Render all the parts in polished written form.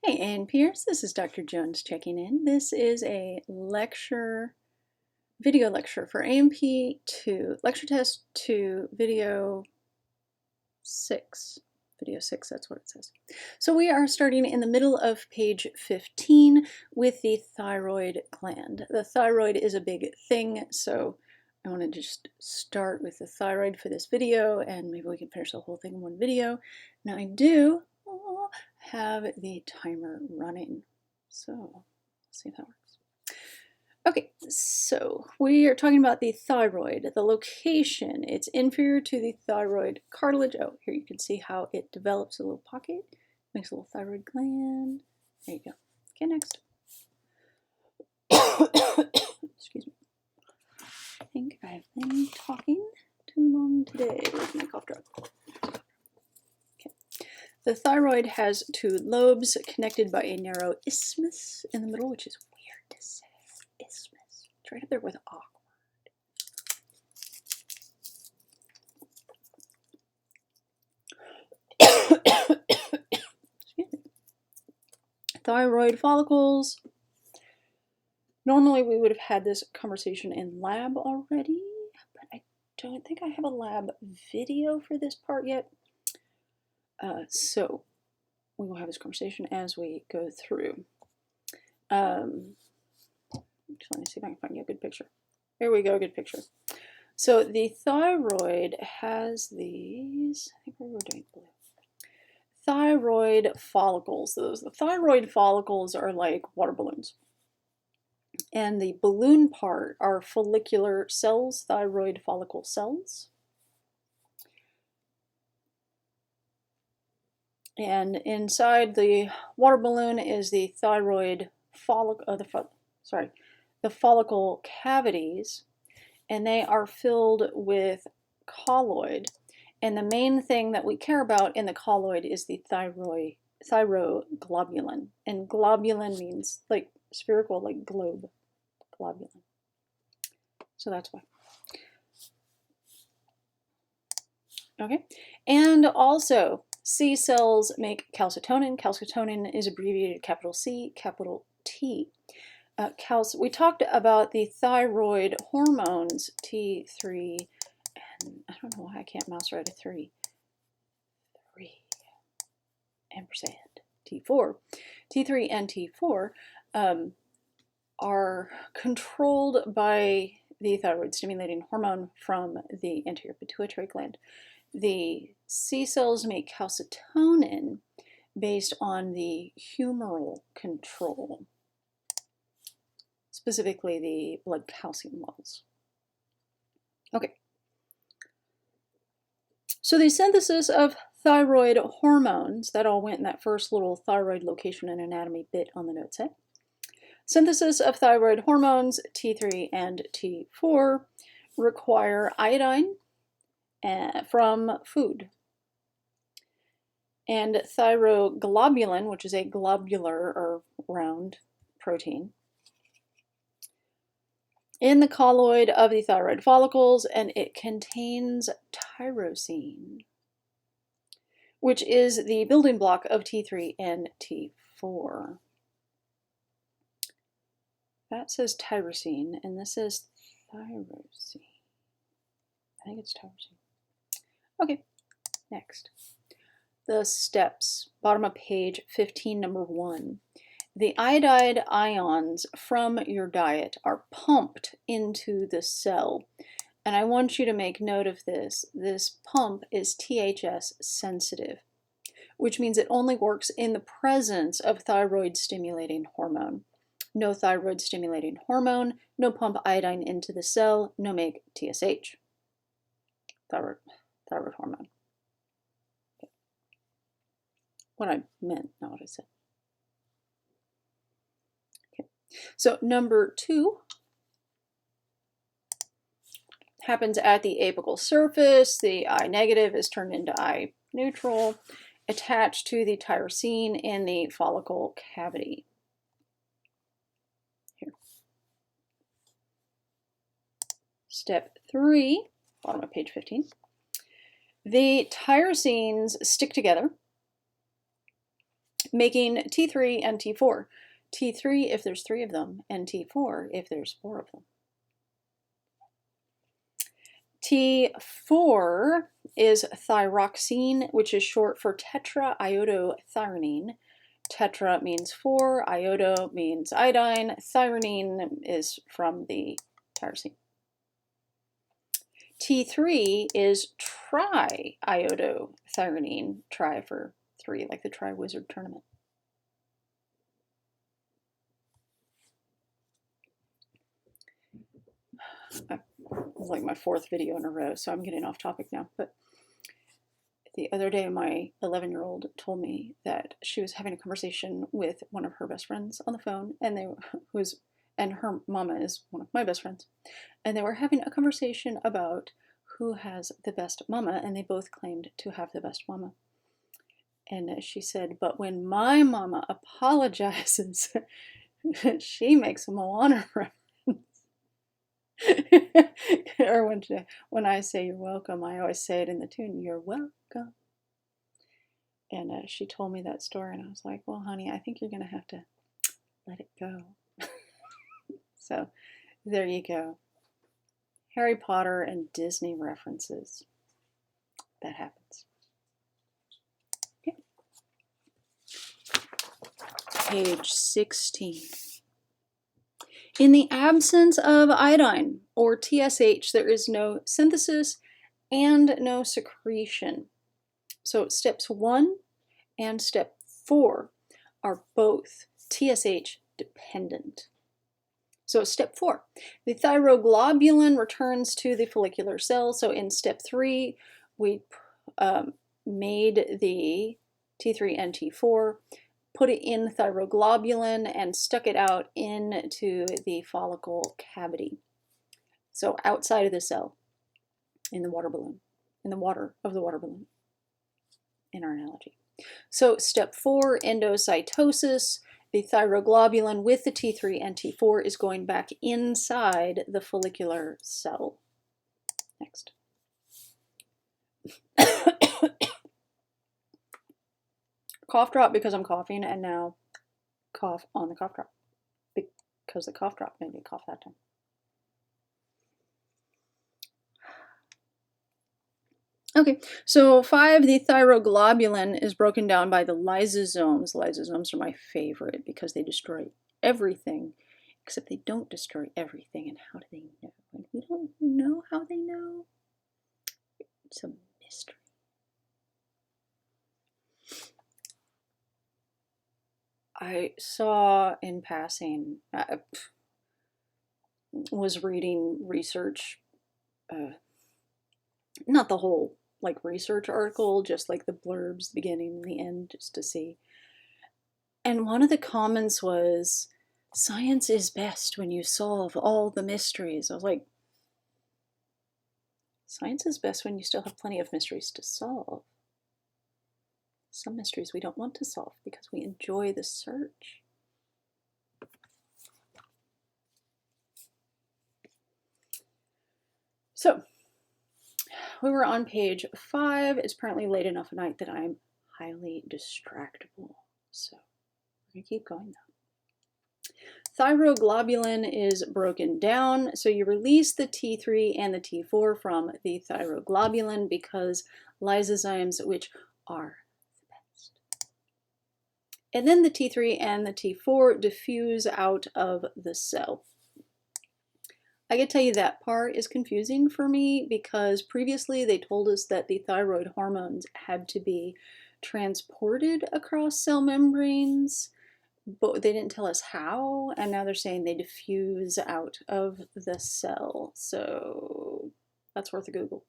Hey, Ann Pierce, this is Dr. Jones checking in. This is a video lecture for AMP2, lecture test 2, video 6. Video 6, that's what it says. So we are starting in the middle of page 15 with the thyroid gland. The thyroid is a big thing, so I want to just start with the thyroid for this video, and maybe we can finish the whole thing in one video. Now I do have the timer running, so let's see if that works. Okay, so we are talking about the thyroid, the location. It's inferior to the thyroid cartilage. Oh, here you can see how it develops a little pocket, makes a little thyroid gland. There you go. Okay, next. Excuse me. I think I've been talking too long today. Where's my cough drop? Okay. The thyroid has two lobes connected by a narrow isthmus in the middle, which is weird to say. Isthmus. It's right up there with awkward. Excuse me. Thyroid follicles. Normally we would have had this conversation in lab already, but I don't think I have a lab video for this part yet. So we will have this conversation as we go through. Just let me see if I can find you a good picture. There we go, good picture. So the thyroid has these, I think we were doing blue. Thyroid follicles. The thyroid follicles are like water balloons. And the balloon part are follicular cells, thyroid follicle cells. And inside the water balloon is the thyroid follicle, the follicle cavities, and they are filled with colloid. And the main thing that we care about in the colloid is the thyroglobulin. And globulin means like spherical, like globe, globulin. So that's why. Okay, and also C cells make calcitonin. Calcitonin is abbreviated capital C, capital T. We talked about the thyroid hormones, T3, and I don't know why I can't mouse right a 3. 3, ampersand, T4. T3 and T4 are controlled by the thyroid stimulating hormone from the anterior pituitary gland. The C cells make calcitonin based on the humoral control, specifically the blood calcium levels. Okay. So the synthesis of thyroid hormones, that all went in that first little thyroid location and anatomy bit on the note set. Synthesis of thyroid hormones, T3 and T4, require iodine from food. And thyroglobulin, which is a globular or round protein, in the colloid of the thyroid follicles, and it contains tyrosine, which is the building block of T3 and T4. That says tyrosine, and this says tyrosine. I think it's tyrosine. Okay, next. The steps, bottom of page 15, number 1. The iodide ions from your diet are pumped into the cell. And I want you to make note of this. This pump is THS sensitive, which means it only works in the presence of thyroid stimulating hormone. No thyroid stimulating hormone, no pump iodine into the cell, no make TSH, thyroid hormone. Okay. What I meant, not what I said. Okay. So number 2 happens at the apical surface. The I negative is turned into I neutral, attached to the tyrosine in the follicle cavity. Here. Step 3, bottom of page 15. The tyrosines stick together, making T3 and T4. T3 if there's 3 of them, and T4 if there's 4 of them. T4 is thyroxine, which is short for tetraiodothyronine. Tetra means 4, iodo means iodine, thyrine is from the tyrosine. T3 is triiodothyronine, tri for 3, like the Tri-Wizard tournament. It was like my 4th video in a row, so I'm getting off topic now. But the other day, my 11-year-old told me that she was having a conversation with one of her best friends on the phone, and her mama is one of my best friends, and they were having a conversation about who has the best mama, and they both claimed to have the best mama. And she said, but when my mama apologizes, she makes a Moana reference. Or when I say you're welcome, I always say it in the tune, you're welcome. And she told me that story, and I was like, well, honey, I think you're going to have to let it go. So there you go. Harry Potter and Disney references. That happens. Okay. Page 16. In the absence of iodine, or TSH, there is no synthesis and no secretion. So steps 1 and step 4 are both TSH dependent. So step 4, the thyroglobulin returns to the follicular cell. So in step 3, we made the T3 and T4, put it in thyroglobulin, and stuck it out into the follicle cavity. So outside of the cell, in the water balloon, in the water of the water balloon, in our analogy. So step 4, endocytosis. The thyroglobulin with the T3 and T4 is going back inside the follicular cell. Next. Cough drop because I'm coughing, and now cough on the cough drop because the cough drop made me cough that time. Okay, so 5, the thyroglobulin is broken down by the lysosomes. Lysosomes are my favorite because they destroy everything, except they don't destroy everything. And how do they know? And we don't know how they know. It's a mystery. I saw in passing, was reading research, not the whole like research article, just like the blurbs, the beginning and the end, just to see. And one of the comments was, science is best when you solve all the mysteries. I was like, science is best when you still have plenty of mysteries to solve. Some mysteries we don't want to solve because we enjoy the search. So, we were on page 5. It's apparently late enough at night that I'm highly distractible. So, we're going to keep going now. Thyroglobulin is broken down. So, you release the T3 and the T4 from the thyroglobulin because lysozymes, which are the best. And then the T3 and the T4 diffuse out of the cell. I can tell you that part is confusing for me because previously they told us that the thyroid hormones had to be transported across cell membranes, but they didn't tell us how, and now they're saying they diffuse out of the cell. So that's worth a Google.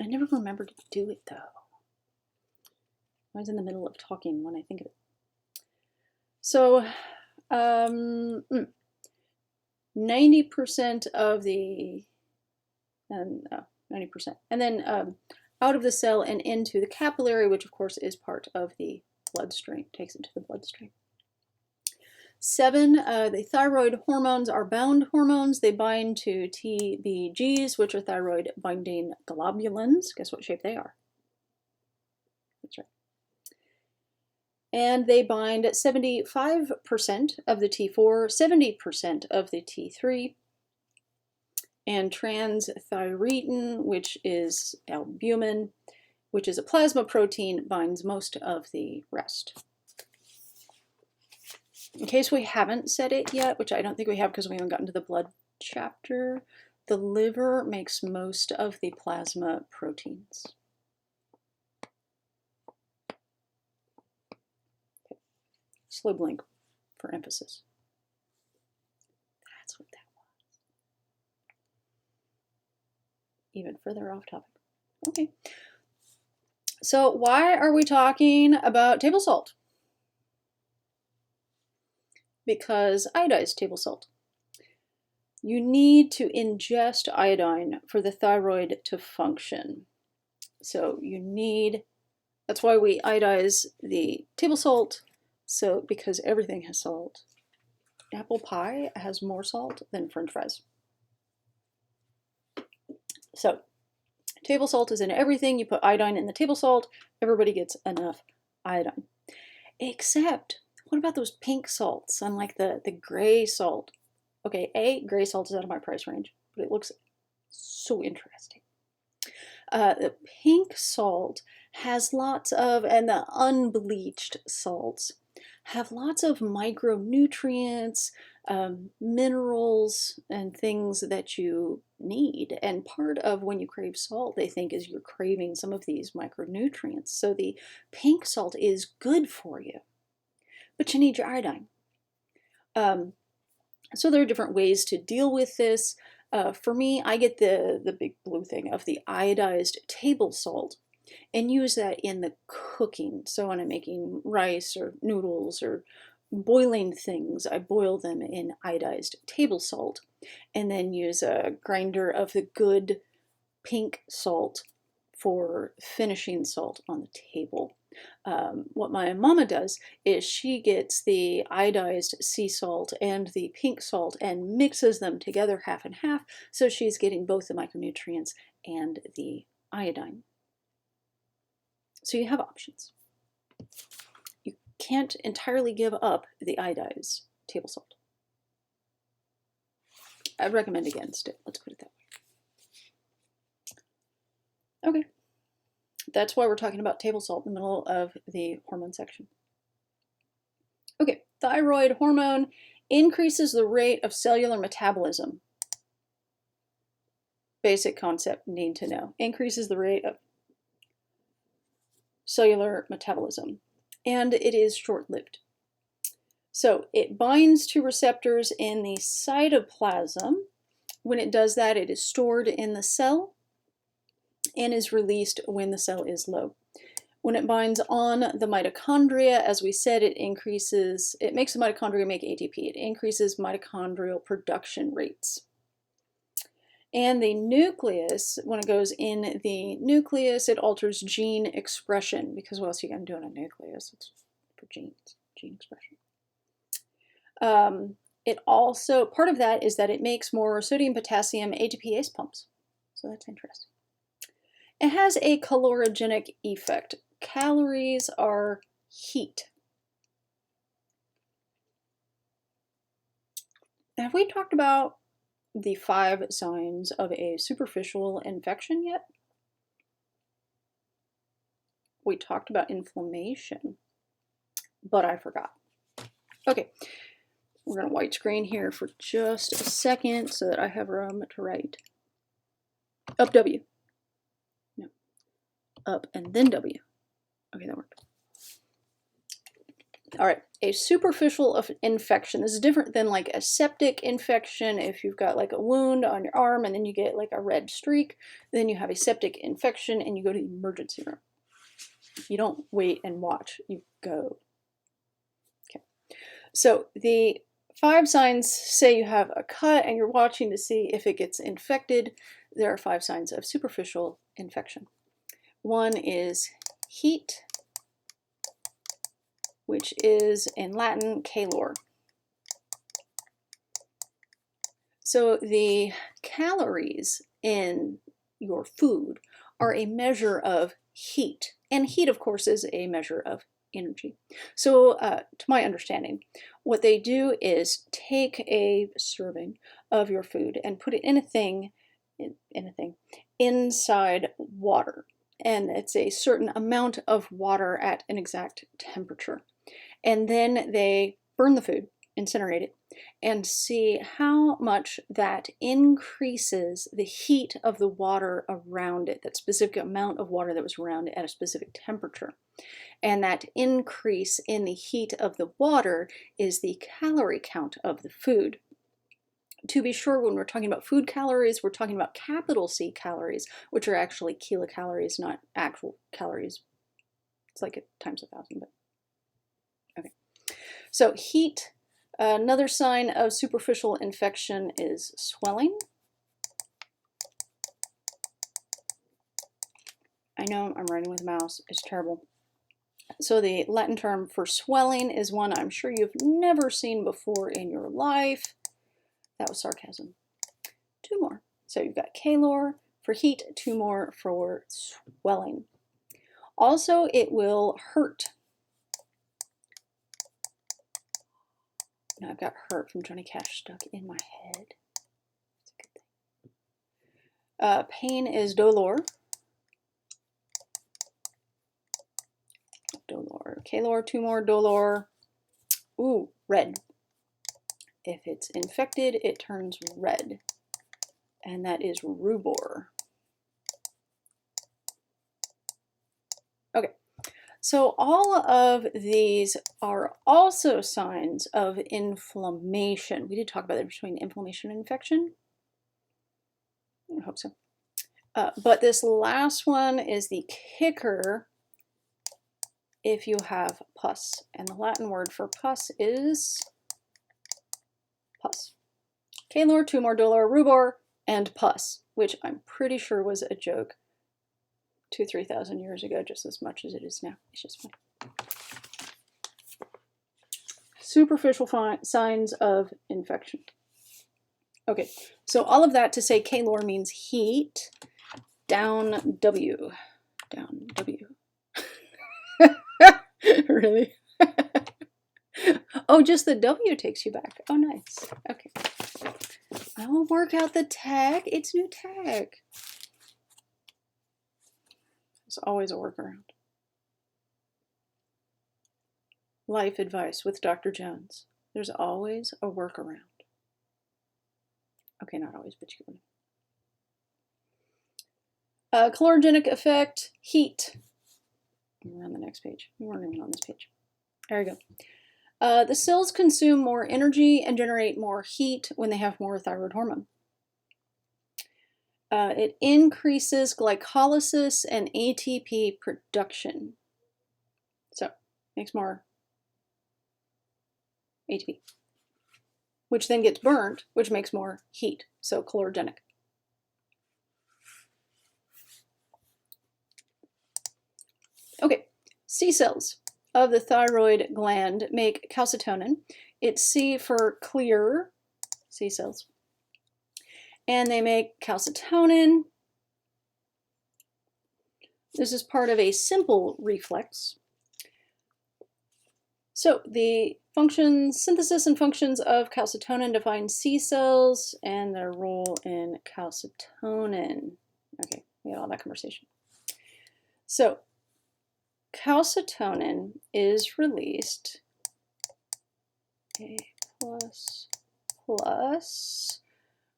I never remembered to do it though. I was in the middle of talking when I think of it. So 90% of the, 90%, and then out of the cell and into the capillary, which of course is part of the bloodstream, takes it to the bloodstream. 7, the thyroid hormones are bound hormones. They bind to TBGs, which are thyroid binding globulins. Guess what shape they are? That's right. And they bind 75% of the T4, 70% of the T3, and transthyretin, which is albumin, which is a plasma protein, binds most of the rest. In case we haven't said it yet, which I don't think we have because we haven't gotten to the blood chapter, the liver makes most of the plasma proteins. Okay. Slow blink for emphasis. That's what that was. Even further off topic. Okay. So why are we talking about table salt? Because iodized table salt. You need to ingest iodine for the thyroid to function. So you need, that's why we iodize the table salt, so because everything has salt. Apple pie has more salt than French fries. So table salt is in everything. You put iodine in the table salt, everybody gets enough iodine. Except, what about those pink salts, unlike the gray salt? Okay, gray salt is out of my price range, but it looks so interesting. The pink salt has lots of, and the unbleached salts have lots of micronutrients, minerals, and things that you need. And part of when you crave salt, they think, is you're craving some of these micronutrients. So the pink salt is good for you, but you need your iodine. So there are different ways to deal with this. For me, I get the big blue thing of the iodized table salt and use that in the cooking. So when I'm making rice or noodles or boiling things, I boil them in iodized table salt and then use a grinder of the good pink salt for finishing salt on the table. What my mama does is she gets the iodized sea salt and the pink salt and mixes them together half and half, so she's getting both the micronutrients and the iodine. So you have options. You can't entirely give up the iodized table salt. I recommend against it, let's put it that way. Okay. That's why we're talking about table salt in the middle of the hormone section. Okay, thyroid hormone increases the rate of cellular metabolism. Basic concept, need to know. Increases the rate of cellular metabolism. And it is short-lived. So it binds to receptors in the cytoplasm. When it does that, it is stored in the cell and is released when the cell is low. When it binds on the mitochondria, as we said, it makes the mitochondria make ATP. It increases mitochondrial production rates. And the nucleus, when it goes in the nucleus, it alters gene expression, because what else are you going to do in a nucleus? It's for genes, gene expression. It also, part of that is that it makes more sodium, potassium, ATPase pumps. So that's interesting. It has a calorogenic effect. Calories are heat. Have we talked about the 5 signs of a superficial infection yet? We talked about inflammation, but I forgot. Okay, we're going to white screen here for just a second so that I have room to write. Up W. No. Up and then W. Okay, that worked. All right, a superficial infection. This is different than like a septic infection. If you've got like a wound on your arm and then you get like a red streak, then you have a septic infection and you go to the emergency room. You don't wait and watch, you go. Okay, so the 5 signs say you have a cut and you're watching to see if it gets infected. There are 5 signs of superficial infection. One is heat, which is in Latin calor. So the calories in your food are a measure of heat. And heat, of course, is a measure of energy. So to my understanding, what they do is take a serving of your food and put it in a thing, inside water. And it's a certain amount of water at an exact temperature. And then they burn the food, incinerate it, and see how much that increases the heat of the water around it, that specific amount of water that was around it at a specific temperature. And that increase in the heat of the water is the calorie count of the food. To be sure, when we're talking about food calories, we're talking about capital C calories, which are actually kilocalories, not actual calories. It's like times 1,000, but okay. So heat, another sign of superficial infection is swelling. I know I'm writing with a mouse, it's terrible. So the Latin term for swelling is one I'm sure you've never seen before in your life. That was sarcasm. 2 more. So you've got calor for heat, 2 more for swelling. Also, it will hurt. Now I've got hurt from Johnny Cash stuck in my head. That's a good thing. Pain is dolor. Dolor. Calor, 2 more, dolor. Ooh, red. If it's infected, it turns red. And that is rubor. Okay, so all of these are also signs of inflammation. We did talk about the difference between inflammation and infection. I hope so. But this last one is the kicker if you have pus. And the Latin word for pus is pus. Calor, 2 more, dolor, rubor, and pus, which I'm pretty sure was a joke 2,000–3,000 years ago, just as much as it is now. It's just fun. Superficial signs of infection. Okay, so all of that to say calor means heat, down W. Down W. Really? Oh, just the W takes you back. Oh, nice. Okay. I will work out the tag. It's new tag. There's always a workaround. Life advice with Dr. Jones. There's always a workaround. Okay, not always, but you can. Calorogenic effect, heat. We're on the next page. We weren't even on this page. There we go. The cells consume more energy and generate more heat when they have more thyroid hormone. It increases glycolysis and ATP production. So, makes more ATP, which then gets burnt, which makes more heat. So, calorogenic. Okay, C cells of the thyroid gland make calcitonin. It's C for clear, C cells. And they make calcitonin. This is part of a simple reflex. So the functions, synthesis and functions of calcitonin define C cells and their role in calcitonin. Okay, we had all that conversation. So calcitonin is released A++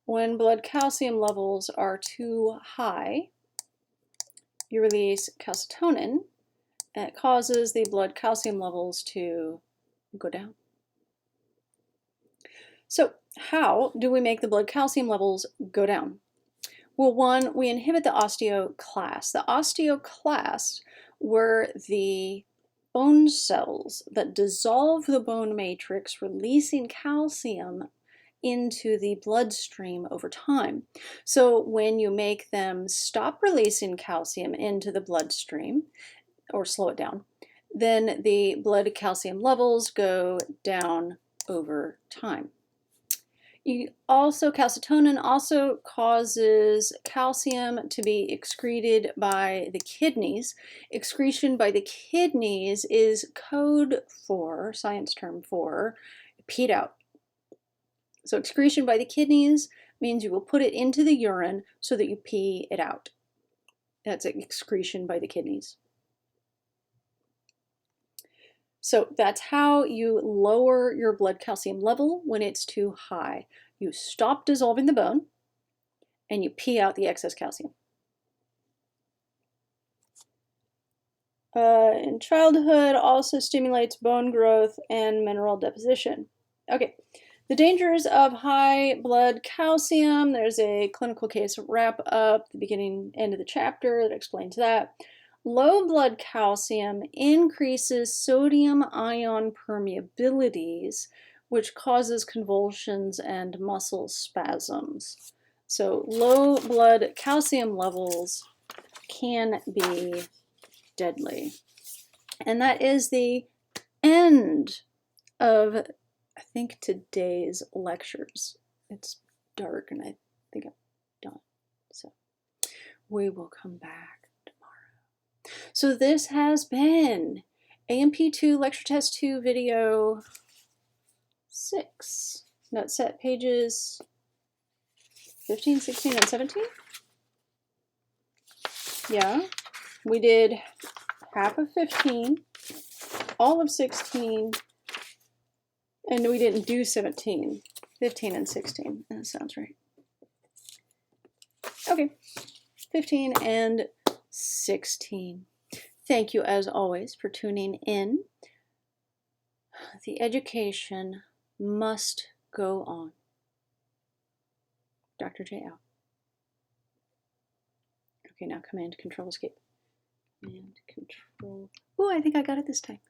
when blood calcium levels are too high. You release calcitonin, and it causes the blood calcium levels to go down. So how do we make the blood calcium levels go down? Well, one, we inhibit the osteoclast. The osteoclast were the bone cells that dissolve the bone matrix, releasing calcium into the bloodstream over time. So when you make them stop releasing calcium into the bloodstream, or slow it down, then the blood calcium levels go down over time. Calcitonin also causes calcium to be excreted by the kidneys. Excretion by the kidneys is code for, science term for, peed out. So excretion by the kidneys means you will put it into the urine so that you pee it out. That's excretion by the kidneys. So that's how you lower your blood calcium level when it's too high. You stop dissolving the bone and you pee out the excess calcium. In childhood, also stimulates bone growth and mineral deposition. Okay, the dangers of high blood calcium. There's a clinical case wrap up at the beginning, end of the chapter that explains that. Low blood calcium increases sodium ion permeabilities, which causes convulsions and muscle spasms. So low blood calcium levels can be deadly. And that is the end of, I think, today's lectures. It's dark and I think I'm done. So we will come back. So this has been AMP2 Lecture Test 2 Video 6. Noteset pages 15, 16, and 17. Yeah, we did half of 15, all of 16, and we didn't do 17. 15 and 16. That sounds right. Okay, 15 and 16. Thank you, as always, for tuning in. The education must go on. Dr. J out. Okay, now Command, Control, Escape. Command, Control. Oh, I think I got it this time.